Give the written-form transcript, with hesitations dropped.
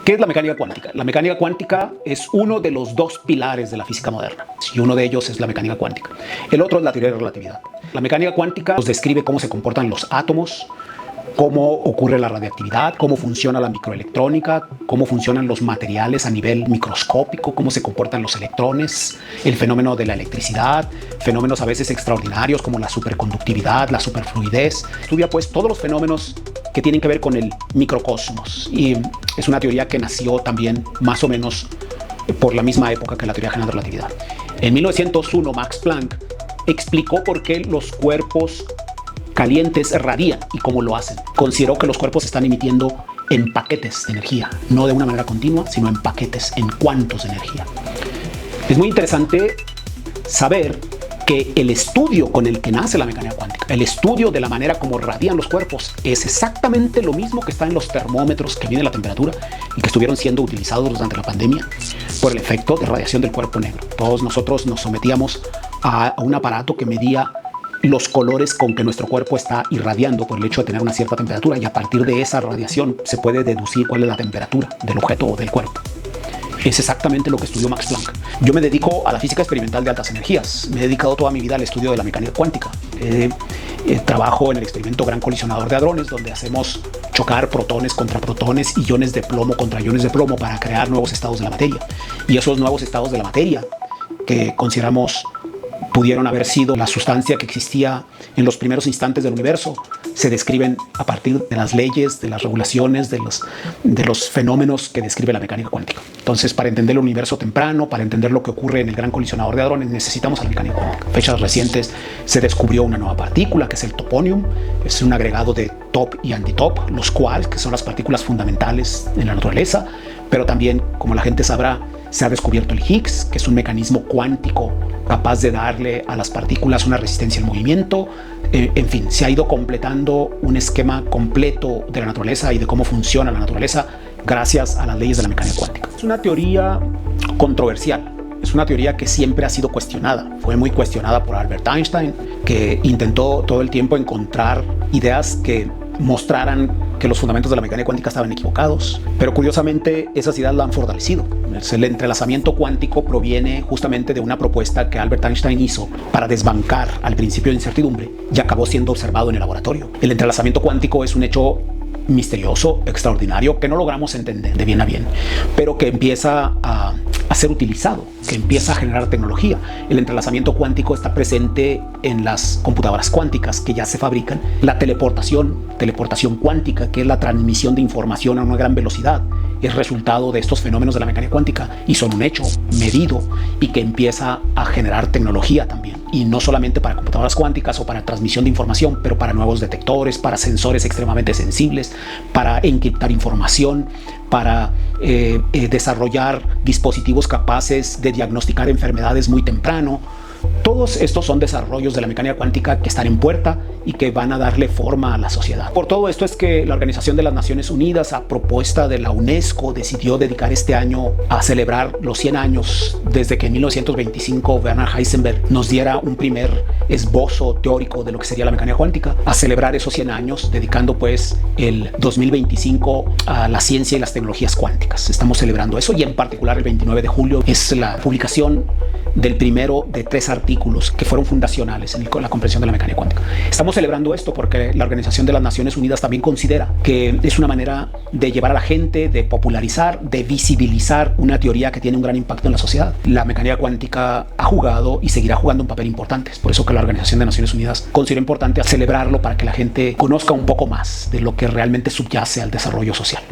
¿Qué es la mecánica cuántica? La mecánica cuántica es uno de los dos pilares de la física moderna, y uno de ellos es la mecánica cuántica. El otro es la teoría de la relatividad. La mecánica cuántica nos describe cómo se comportan los átomos, cómo ocurre la radiactividad, cómo funciona la microelectrónica, cómo funcionan los materiales a nivel microscópico, cómo se comportan los electrones, el fenómeno de la electricidad, fenómenos a veces extraordinarios como la superconductividad, la superfluidez. Estudia pues todos los fenómenos que tienen que ver con el microcosmos, y es una teoría que nació también más o menos por la misma época que la teoría general de la relatividad. En 1901 Max Planck explicó por qué los cuerpos calientes radian y cómo lo hacen. Consideró que los cuerpos están emitiendo en paquetes de energía, no de una manera continua, sino en paquetes, en cuantos de energía. Es muy interesante saber que el estudio con el que nace la mecánica cuántica, el estudio de la manera como radian los cuerpos, es exactamente lo mismo que está en los termómetros que miden la temperatura y que estuvieron siendo utilizados durante la pandemia por el efecto de radiación del cuerpo negro. Todos nosotros nos sometíamos a un aparato que medía los colores con que nuestro cuerpo está irradiando por el hecho de tener una cierta temperatura, y a partir de esa radiación se puede deducir cuál es la temperatura del objeto o del cuerpo. Es exactamente lo que estudió Max Planck. Yo me dedico a la física experimental de altas energías. Me he dedicado toda mi vida al estudio de la mecánica cuántica. Trabajo en el experimento Gran Colisionador de Hadrones, donde hacemos chocar protones contra protones, iones de plomo contra iones de plomo para crear nuevos estados de la materia. Y esos nuevos estados de la materia, que consideramos pudieron haber sido la sustancia que existía en los primeros instantes del universo, se describen a partir de las leyes, de las regulaciones, de los fenómenos que describe la mecánica cuántica. Entonces, para entender el universo temprano, para entender lo que ocurre en el Gran Colisionador de Hadrones, necesitamos a la mecánica cuántica. En fechas recientes se descubrió una nueva partícula, que es el toponium. Es un agregado de top y antitop, los quarks, que son las partículas fundamentales en la naturaleza. Pero también, como la gente sabrá, se ha descubierto el Higgs, que es un mecanismo cuántico capaz de darle a las partículas una resistencia al movimiento. En fin, se ha ido completando un esquema completo de la naturaleza y de cómo funciona la naturaleza gracias a las leyes de la mecánica cuántica. Es una teoría controversial. Es una teoría que siempre ha sido cuestionada. Fue muy cuestionada por Albert Einstein, que intentó todo el tiempo encontrar ideas que mostraran que los fundamentos de la mecánica cuántica estaban equivocados, pero curiosamente esas ideas la han fortalecido. El entrelazamiento cuántico proviene justamente de una propuesta que Albert Einstein hizo para desbancar al principio de incertidumbre y acabó siendo observado en el laboratorio. El entrelazamiento cuántico es un hecho misterioso, extraordinario, que no logramos entender de bien a bien, pero que empieza a ser utilizado, que empieza a generar tecnología. El entrelazamiento cuántico está presente en las computadoras cuánticas que ya se fabrican. La teleportación cuántica, que es la transmisión de información a una gran velocidad, es resultado de estos fenómenos de la mecánica cuántica y son un hecho medido y que empieza a generar tecnología también. Y no solamente para computadoras cuánticas o para transmisión de información, pero para nuevos detectores, para sensores extremadamente sensibles, para encriptar información, para desarrollar dispositivos capaces de diagnosticar enfermedades muy temprano. Todos estos son desarrollos de la mecánica cuántica que están en puerta y que van a darle forma a la sociedad. Por todo esto es que la Organización de las Naciones Unidas, a propuesta de la UNESCO, decidió dedicar este año a celebrar los 100 años desde que en 1925 Werner Heisenberg nos diera un primer esbozo teórico de lo que sería la mecánica cuántica, a celebrar esos 100 años, dedicando pues el 2025 a la ciencia y las tecnologías cuánticas. Estamos celebrando eso, y en particular el 29 de julio es la publicación del primero de 3 artículos que fueron fundacionales en la comprensión de la mecánica cuántica. Estamos celebrando esto porque la Organización de las Naciones Unidas también considera que es una manera de llevar a la gente, de popularizar, de visibilizar una teoría que tiene un gran impacto en la sociedad. La mecánica cuántica ha jugado y seguirá jugando un papel importante. Es por eso que la Organización de Naciones Unidas considera importante celebrarlo, para que la gente conozca un poco más de lo que realmente subyace al desarrollo social.